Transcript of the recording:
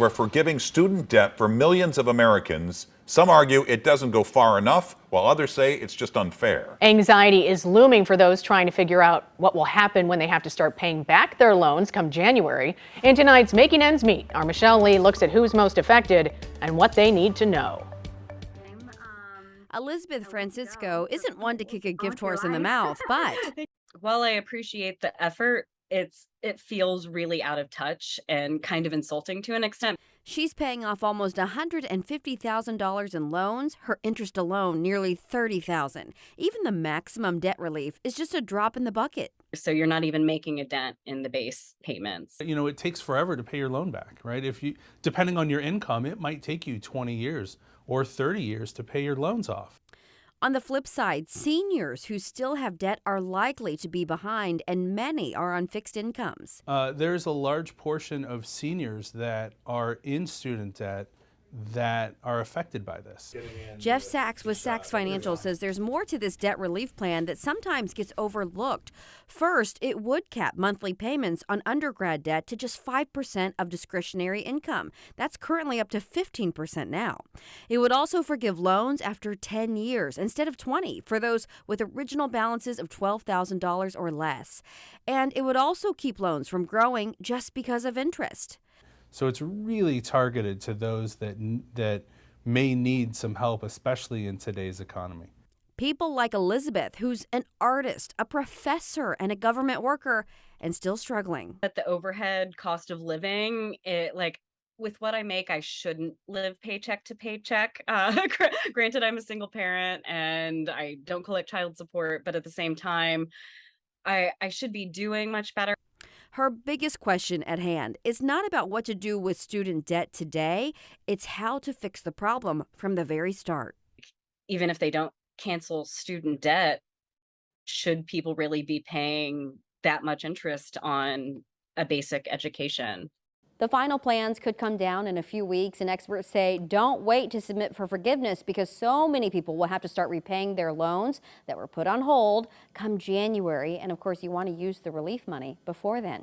We're forgiving student debt for millions of Americans. Some argue it doesn't go far enough, while others say it's just unfair. Anxiety is looming for those trying to figure out what will happen when they have to start paying back their loans come January. In tonight's Making Ends Meet, our Michelle Lee looks at who's most affected and what they need to know. Elizabeth Francisco isn't one to kick a gift horse in the mouth, but while I appreciate the effort, it feels really out of touch and kind of insulting to an extent. She's paying off almost $150,000 in loans, her interest alone nearly $30,000. Even the maximum debt relief is just a drop in the bucket. So you're not even making a dent in the base payments. You know, it takes forever to pay your loan back, right? Depending on your income, it might take you 20 years or 30 years to pay your loans off. On the flip side, seniors who still have debt are likely to be behind, and many are on fixed incomes. There's a large portion of seniors that are in student debt that are affected by this. Jeff Sachs with Sachs Financial says there's more to this debt relief plan that sometimes gets overlooked. First, it would cap monthly payments on undergrad debt to just 5% of discretionary income. That's currently up to 15% now. It would also forgive loans after 10 years instead of 20 for those with original balances of $12,000 or less. And it would also keep loans from growing just because of interest. So it's really targeted to those that may need some help, especially in today's economy. People like Elizabeth, who's an artist, a professor, and a government worker, and still struggling. But the overhead cost of living, with what I make, I shouldn't live paycheck to paycheck. Granted, I'm a single parent and I don't collect child support, but at the same time, I should be doing much better. Her biggest question at hand is not about what to do with student debt today. It's how to fix the problem from the very start. Even if they don't cancel student debt, should people really be paying that much interest on a basic education? The final plans could come down in a few weeks, and experts say don't wait to submit for forgiveness because so many people will have to start repaying their loans that were put on hold come January. And of course, you want to use the relief money before then.